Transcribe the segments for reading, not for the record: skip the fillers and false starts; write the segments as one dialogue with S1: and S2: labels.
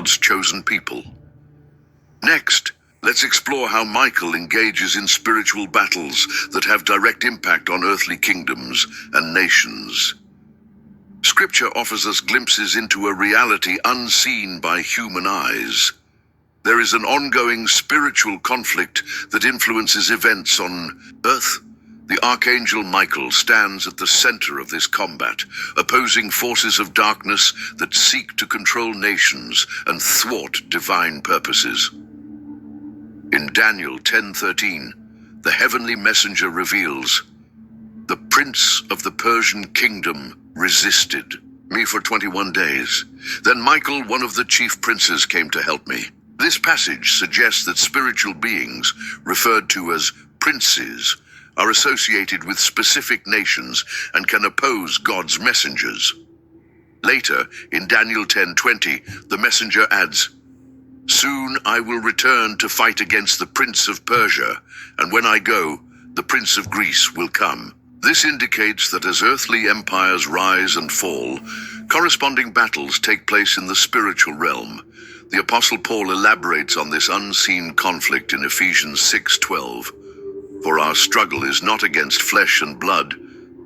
S1: God's chosen people. Next, let's explore how Michael engages in spiritual battles that have direct impact on earthly kingdoms and nations. Scripture offers us glimpses into a reality unseen by human eyes. There is an ongoing spiritual conflict that influences events on earth. The Archangel Michael stands at the center of this combat, opposing forces of darkness that seek to control nations and thwart divine purposes. In Daniel 10:13, the heavenly messenger reveals, "The prince of the Persian kingdom resisted me for 21 days. Then Michael, one of the chief princes, came to help me." This passage suggests that spiritual beings, referred to as princes, are associated with specific nations and can oppose God's messengers. Later, in Daniel 10:20, the messenger adds, "Soon I will return to fight against the prince of Persia, and when I go, the prince of Greece will come." This indicates that as earthly empires rise and fall, corresponding battles take place in the spiritual realm. The Apostle Paul elaborates on this unseen conflict in Ephesians 6:12. "For our struggle is not against flesh and blood,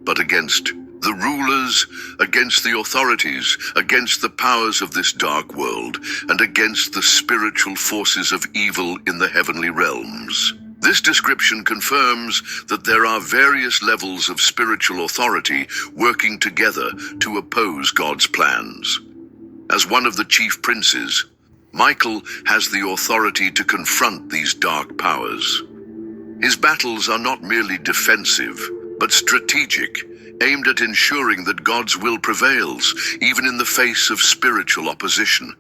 S1: but against the rulers, against the authorities, against the powers of this dark world, and against the spiritual forces of evil in the heavenly realms." This description confirms that there are various levels of spiritual authority working together to oppose God's plans. As one of the chief princes, Michael has the authority to confront these dark powers. His battles are not merely defensive, but strategic, aimed at ensuring that God's will prevails, even in the face of spiritual opposition.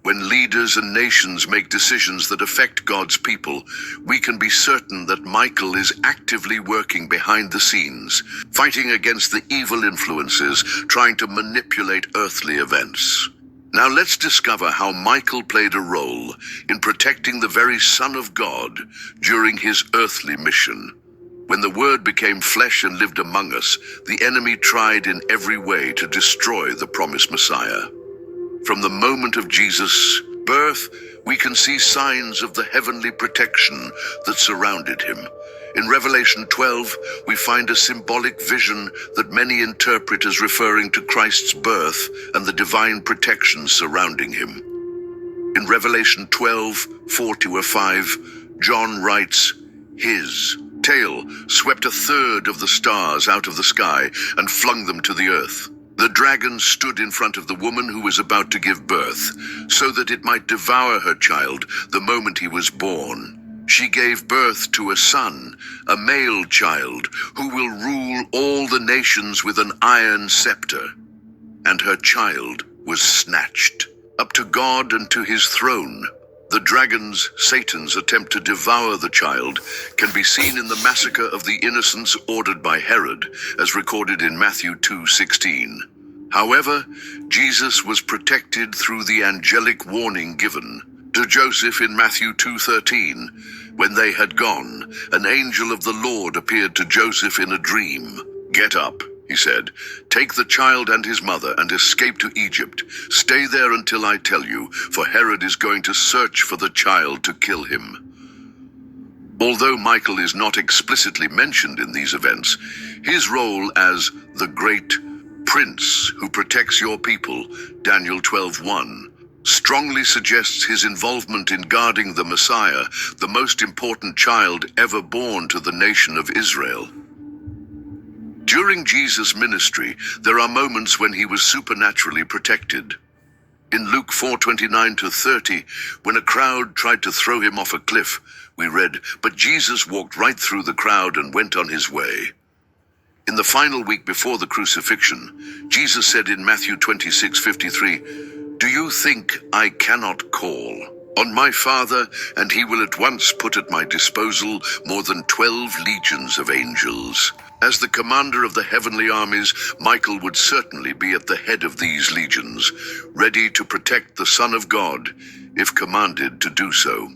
S1: When leaders and nations make decisions that affect God's people, we can be certain that Michael is actively working behind the scenes, fighting against the evil influences trying to manipulate earthly events. Now let's discover how Michael played a role in protecting the very Son of God during his earthly mission. When the Word became flesh and lived among us, the enemy tried in every way to destroy the promised Messiah. From the moment of Jesus' birth, we can see signs of the heavenly protection that surrounded him. In Revelation 12, we find a symbolic vision that many interpret as referring to Christ's birth and the divine protection surrounding him. In Revelation 12:4-5, John writes, "His tail swept a third of the stars out of the sky and flung them to the earth. The dragon stood in front of the woman who was about to give birth, so that it might devour her child the moment he was born. She gave birth to a son, a male child, who will rule all the nations with an iron scepter. And her child was snatched up to God and to his throne." The dragon's, Satan's, attempt to devour the child can be seen in the massacre of the innocents ordered by Herod, as recorded in Matthew 2:16. However, Jesus was protected through the angelic warning given to Joseph in Matthew 2:13. When they had gone, an angel of the Lord appeared to Joseph in a dream. "Get up," he said, "take the child and his mother and escape to Egypt. Stay there until I tell you, for Herod is going to search for the child to kill him." Although Michael is not explicitly mentioned in these events, his role as the great prince who protects your people, Daniel 12:1, strongly suggests his involvement in guarding the Messiah, the most important child ever born to the nation of Israel. During Jesus' ministry, there are moments when he was supernaturally protected. In Luke 4:29-30, when a crowd tried to throw him off a cliff, we read, "But Jesus walked right through the crowd and went on his way." In the final week before the crucifixion, Jesus said in Matthew 26:53, "Do you think I cannot call on my Father, and he will at once put at my disposal more than 12 legions of angels?" As the commander of the heavenly armies, Michael would certainly be at the head of these legions, ready to protect the Son of God if commanded to do so.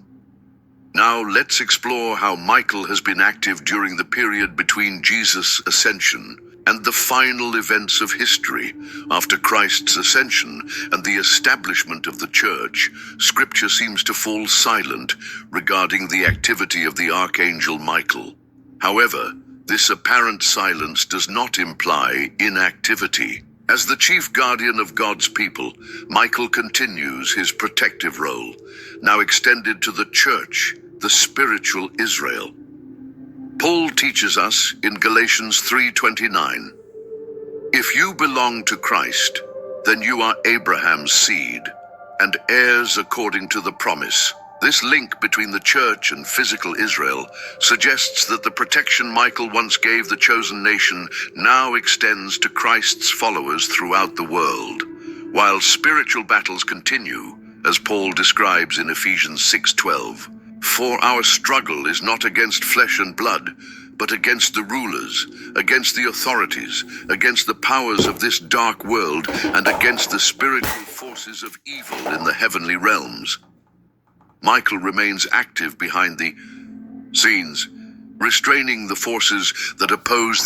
S1: Now let's explore how Michael has been active during the period between Jesus' ascension and the final events of history. After Christ's ascension and the establishment of the Church, Scripture seems to fall silent regarding the activity of the Archangel Michael. However, this apparent silence does not imply inactivity. As the chief guardian of God's people, Michael continues his protective role, now extended to the Church, the spiritual Israel. Paul teaches us in Galatians 3:29, "If you belong to Christ, then you are Abraham's seed, and heirs according to the promise." This link between the Church and physical Israel suggests that the protection Michael once gave the chosen nation now extends to Christ's followers throughout the world. While spiritual battles continue, as Paul describes in Ephesians 6:12, "For our struggle is not against flesh and blood, but against the rulers, against the authorities, against the powers of this dark world, and against the spiritual forces of evil in the heavenly realms." Michael remains active behind the scenes, restraining the forces that oppose